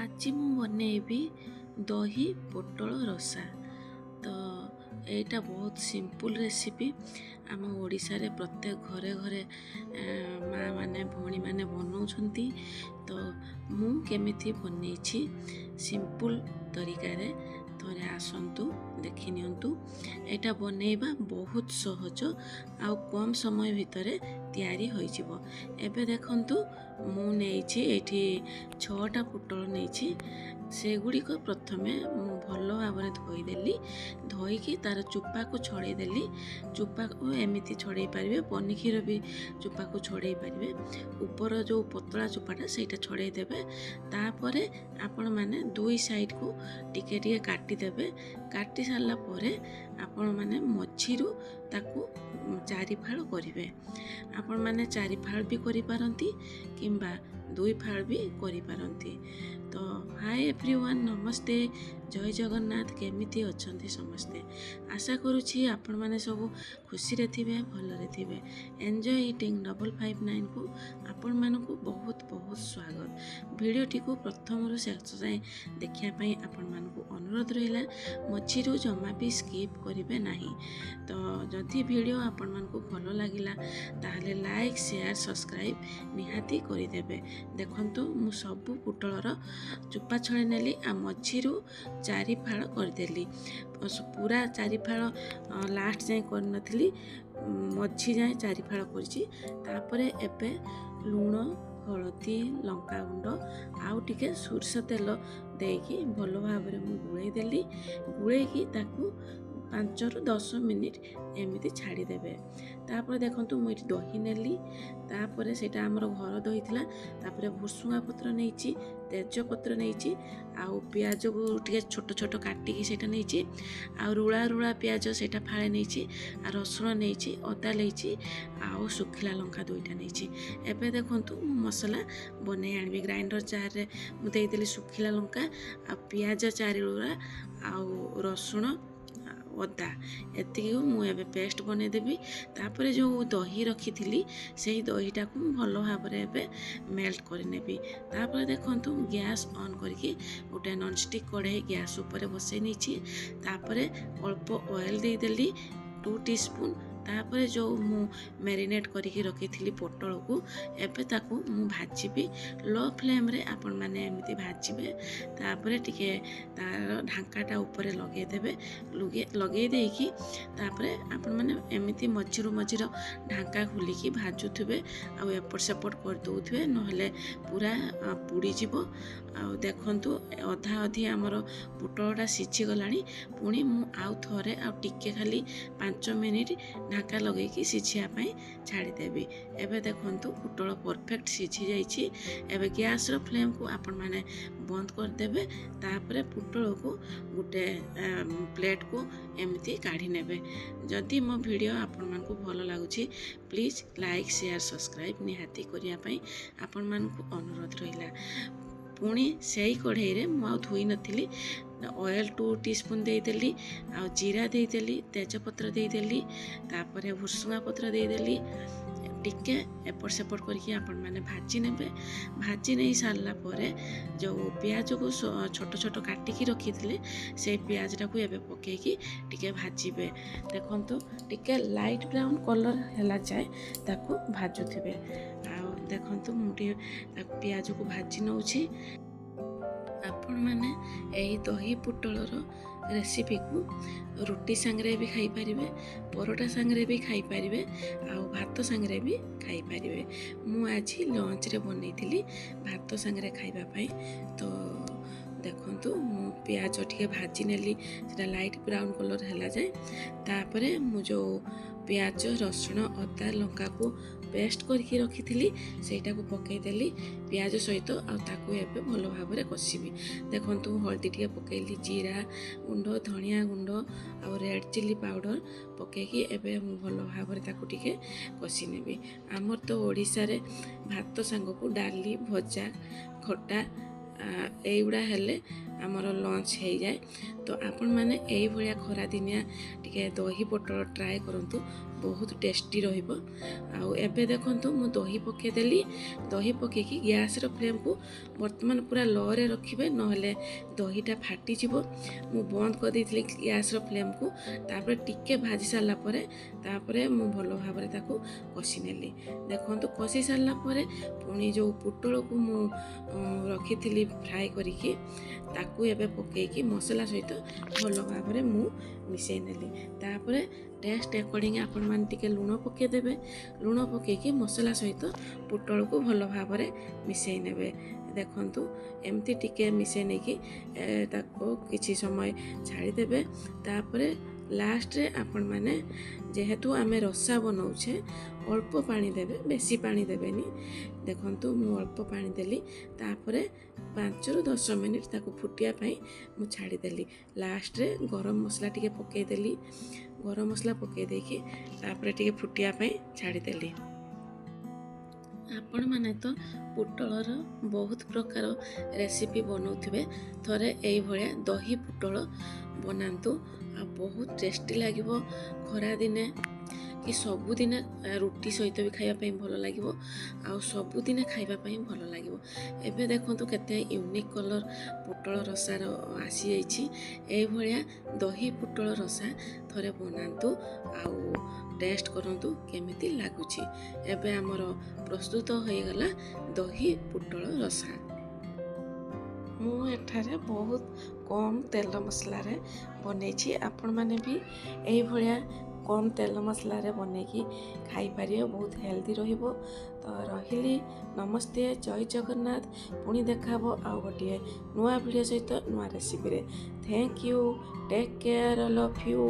आज मु बनैबी दही पोटल रसा। तो एटा बहुत सिंपल रेसिपी। आम ओडिशा रे प्रत्येक घरे घरे माँ माने भौणी माने बनाउछंती। तो मु केमिथि बनैछि सिंपल तरीका रे थोड़े आसंतु देखि नियंतु। एटा बनैबा बहुत सहज आउ कम समय भितरे तैयारी होई जिवो। एबे देखंतु मु नेछि एठी 6टा पोटल नेछि। सेगुड़िक प्रथमे मु भल भाव धोईदेली। धोईकी तार चुपा को छड़े देली। चुपा को एमिति छड़े पारे, पनीर भी चुपा को छड़े पारे। ऊपर जो पतला चुपाटा सेटा छड़े देबे। तापरे आपण माने दुई साइड को टिके टिके काटी देबे। काटी सारला परे आपण माने मझिरु ताकू चारि फाळ करिवे। आपण माने चारि फाळ भी करि पारंती किंबा दुई फाळ भी करि पारंती। तो हाय एवरीवन, नमस्ते, जय जगन्नाथ। केमिति अछंती समस्ते? आशा करूछि आपण माने सब खुशी रे थिबे, भल रे थिबे। एन्जॉय ईटिंग 559 को आपण मानकु बहुत बहुत स्वागत। वीडियो टी को प्रथम रु शेष जाए देखिया पई आपण मानकु अनुरोध रहिला, मझिरु जमा भी स्किप करिवे नाही। तो जदि वीडियो आपण मानकु भल लागिला ताहले लाइक शेयर सब्सक्राइब निहाती करि देबे। देखंतु मु सब पुटलर चुपा छड़े नेली आ मझिरु चारि फाळ करदेली। पूरा चारि फाळ लास्ट जाए कर नथली, मझी जाए चारि फाळ करछि। तापरे एबे लूण, हलदी, लंका गुंड आउ टिके सोरष तेल देकी भल भाव मु गुळै देली। गुळैकी ताकू 5 ରୁ 10 मिनिट एमिति छाड़ी देबे। तापर देखंतु मु इठी दही नेली। तापर सेटा हमर घर दही थिला। तापर भुसुंगा पत्र नेइची, तेज पत्र नेइची, आउ प्याज को टिके छोट छोट काटी की सेटा नेइची, आउ रुळा रुळा प्याज सेटा फाळे नेइची, आ रसुण नेइची, अदा नेइची, आउ सुखिला लंका दुईटा नेइची। एबे देखंतु मसला बनै आनबी। ग्राइंडर जार रे मु देई देली सुखिला लंका आ प्याज चारि रुळा आउ रसुण अदा एति मु एबे पेस्ट बने देबी। तापरे जो दही रखी थी से दहीटा को भल भाव एबे मेल्ट कर नेबी। तापरे देखंतु गैस ऑन करके गोटे नॉन स्टिक कढ़ाई गैस ऊपर बसई नीची। तापरे अल्प ऑयल दे देली 2 टीस्पून। तापरे जो मु मैरिनेट करके रखी थी पोटल को एबे ताकू मु भाजीबी। लो फ्लेम रे आपण माने एमिति भाजीबे। तापरे टिके तार ढांकाटा ऊपर लगे देबे। लगे देकी तापरे आपण माने एमिति मझिरु मझिर ढांका खोलिकी भाजुथुबे आ एपट सेपट कर दउथुबे, नहले पूरा पुड़ी जिवो। आ देखंतु अधा अधि हमर पोटलटा सिझी गलानी। पुणी मु आउ थरे आ टिके खाली 5 मिनिट ढाका लगे कि सिझिया पाई छाड़ी देबी। एबे देखंतु पोटल परफेक्ट सिझी जाइछि। एबे गैस रो फ्लेम को आपण माने बंद कर देबे। तापरे पोटल को गुटे प्लेट को एमिति काढी नेबे। जदि मो वीडियो आपण मानकु भलो लागुछि प्लीज लाइक शेयर सब्सक्राइब निहाती करिया पाई आपण मानकु अनुरोध रहिला। पुणी सेई कढ़ाई रे मु धोई नथिली। ऑयल 2 टीस्पून देदेली, आ जीरा देदेली, तेजपत्र देदेली, तापरे भुसुंगा पत्र देदेली। टिके एपट सेपट करके आपण माने भाजी नेबे। भाजी नहीं सारला परे जो प्याज को छोट छोट काटिकी रखी थिले से प्याजटा को एबे पकेकी टिके भाजीबे। देखंतु टिके लाइट ब्राउन कलर हैला जाए ताकू भाजुथिबे। आ देखंतु मुटी प्याज को भाजी नउछि। आपण माने एई दही पोटलर रेसिपी को रोटी सांगरे भी खाई पारिबे, परोटा सांगरे भी खाई पारिबे, आउ भात सांगरे भी खाई पारिबे। मु आज लंच रे बनैथिली भात सांगरे खाइबा पई। तो देखंतु मु प्याज टिके भाजी नेली, सेटा लाइट ब्राउन कलर हैला जाए। तापरे मु जो प्याज, रसुण, अदा, लंका को पेस्ट करके रखी थी सेटा को पकई देली प्याज सहित। आ ताकू एबे भल भाव रे कसिबी। देखंतु हल्दी टिके पकईली, जीरा गुंड, धनिया गुंड आ रेड चिली पाउडर पकईकी एबे मु भल भाव रे ताकू टिके कसी नेबी। हमर तो ओडिसा रे भात सांग को डाली, भजा, खटा एगुड़ा हेले आमर लंच हो जाए। तो आपण माने एई भलिया खरा दिनिया टिके दही पोटल ट्राए करंतु, बहुत टेस्टी रहिब। आउ एबे देखंतु मु दही पकेदेली। दही पकेकी गैस फ्लेम को वर्तमान पूरा लो रे रखिबे नहले दहीटा फाटी जिवो। मु बंद कर देइथिली गैस फ्लेम को। तापर टिके भाजी सारला परे तापरे मु भलो भाबरे ताकू कषि नेली। देखंतु कषि सारला परे पुणी जो पुटल को मु रखिथिली फ्राई करिकी ताकू एबे पकेकी मसला सहित भलो भाबरे मु मिसै नेली। तापरे टेस्ट अकॉर्डिंग आपण मान टिके लूण पके देबे। लूण पकेकी मसला सहित पुटल को भलो भाबरे मिसै नेबे। देखंतु एमती टिके मिसै नेकी ताको किछि समय छाड़ी देबे। तापरे लास्ट रे आपण माने जेहेतु आमे रसा बनाउछे अल्प पानी देबे, बेसी पानी देबेनी। देखंतु मु अल्प पानी देली। तापरे 5 रु 10 मिनिट ताको फुटिया पई मु छाड़ी देली। लास्ट रे गरम मसला टिके पके देली। गरम मसला पके देकी तापरे टिके फुटिया पई छाड़ी देली। आपण माने तो पुटलर बहुत प्रकार रेसिपी बनाउथिबे। थरे एई भलिया दही पुटल बनांतु आ बहुत टेस्टी लागिबो। खरा दिने कि सबुदिने रुटी सहित भी खाइबा पई भलो लागिबो आ सबुदिने खाइबा पई भलो लागिबो। एबे देखंतु केते यूनिक कलर पुटल रसार आसी जाइछि। एई भलिया दही पुटल रसा थरे बनांतु आउ टेस्ट करंतु केमिति लागुछि। एबे हमर प्रस्तुत होई गला दही पुटल रसा। मु एठारे बहुत कम तेल मसला रे बनेछि। आपण माने भी एई भलिया कम तेल मसला रे बनेकी खाई पारियो, बहुत हेल्दी रहिबो। तो रहिली नमस्ते, जय जगन्नाथ। पुणी देखाबो आउ गोटे नुआ वीडियो सहित नुआ रेसिपी रे। Thank you, take care, love you.